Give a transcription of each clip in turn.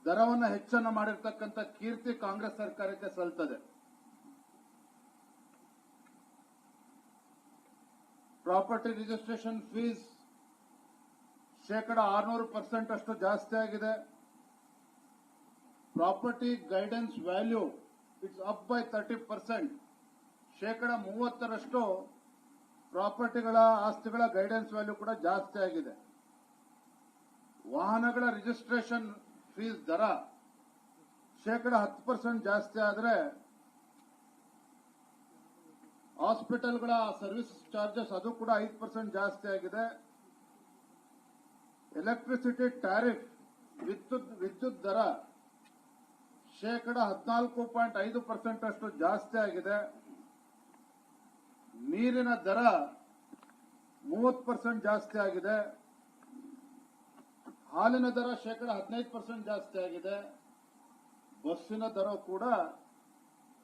ದರವನ್ನು ಹೆಚ್ಚನ್ನು ಮಾಡಿರ್ತಕ್ಕಂಥ ಕೀರ್ತಿ ಕಾಂಗ್ರೆಸ್ ಸರ್ಕಾರಕ್ಕೆ ಸಲ್ತದೆ. ಪ್ರಾಪರ್ಟಿ ರಿಜಿಸ್ಟ್ರೇಷನ್ ಫೀಸ್ 600% ಅಷ್ಟು ಜಾಸ್ತಿ ಆಗಿದೆ. Property guidance value it's up by 30%. 30% ಪ್ರಾಪರ್ಟಿಗಳ ಆಸ್ತಿಗಳ ಗೈಡೆನ್ಸ್ ವ್ಯಾಲ್ಯೂ ಕೂಡ ಜಾಸ್ತಿ ಆಗಿದೆ. ವಾಹನಗಳ ರಿಜಿಸ್ಟ್ರೇಷನ್ ಫೀಸ್ ದರ 10% ಜಾಸ್ತಿ ಆದರೆ ಹಾಸ್ಪಿಟಲ್ಗಳ ಸರ್ವಿಸ್ ಚಾರ್ಜಸ್ ಅದು ಕೂಡ 5% ಜಾಸ್ತಿ ಆಗಿದೆ. ಎಲೆಕ್ಟ್ರಿಸಿಟಿ ಟ್ಯಾರಿಫ್ ವಿದ್ಯುತ್ ದರ 14.5% ಅಷ್ಟು ಜಾಸ್ತಿ ಆಗಿದೆ. ನೀರಿನ ದರ 30% ಜಾಸ್ತಿ ಆಗಿದೆ. ಹಾಲಿನ ದರ 15% ಜಾಸ್ತಿ ಆಗಿದೆ. ಬಸ್ಸಿನ ದರ ಕೂಡ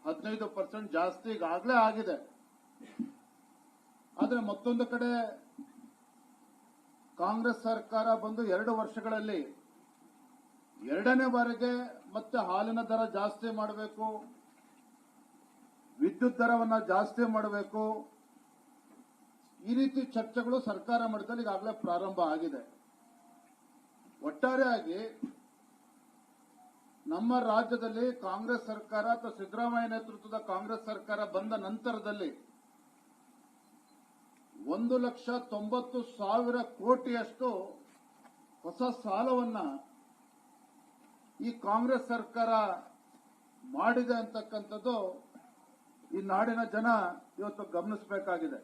15% ಜಾಸ್ತಿ ಈಗಾಗಲೇ ಆಗಿದೆ. ಆದರೆ ಮತ್ತೊಂದು ಕಡೆ ಕಾಂಗ್ರೆಸ್ ಸರ್ಕಾರ ಬಂದು 2 ವರ್ಷಗಳಲ್ಲಿ ಎರಡನೇ ಬಾರಿಗೆ ಮತ್ತೆ ಹಾಲಿನ ದರ ಜಾಸ್ತಿ ಮಾಡಬೇಕು, ವಿದ್ಯುತ್ ದರವನ್ನು ಜಾಸ್ತಿ ಮಾಡಬೇಕು, ಈ ರೀತಿ ಚರ್ಚೆಗಳು ಸರ್ಕಾರ ಮಟ್ಟದಲ್ಲಿ ಈಗಾಗಲೇ ಪ್ರಾರಂಭ ಆಗಿದೆ. ಒಟ್ಟಾರೆಯಾಗಿ ನಮ್ಮ ರಾಜ್ಯದಲ್ಲಿ ಕಾಂಗ್ರೆಸ್ ಸರ್ಕಾರ ಅಥವಾ ಸಿದ್ದರಾಮಯ್ಯ ನೇತೃತ್ವದ ಕಾಂಗ್ರೆಸ್ ಸರ್ಕಾರ ಬಂದ ನಂತರದಲ್ಲಿ 1,90,000 ಕೋಟಿಯಷ್ಟು ಹೊಸ ಸಾಲವನ್ನ ಈ ಕಾಂಗ್ರೆಸ್ ಸರ್ಕಾರ ಮಾಡಿದೆ ಅಂತಕ್ಕಂಥದ್ದು ಈ ನಾಡಿನ ಜನ ಇವತ್ತು ಗಮನಿಸಬೇಕಾಗಿದೆ.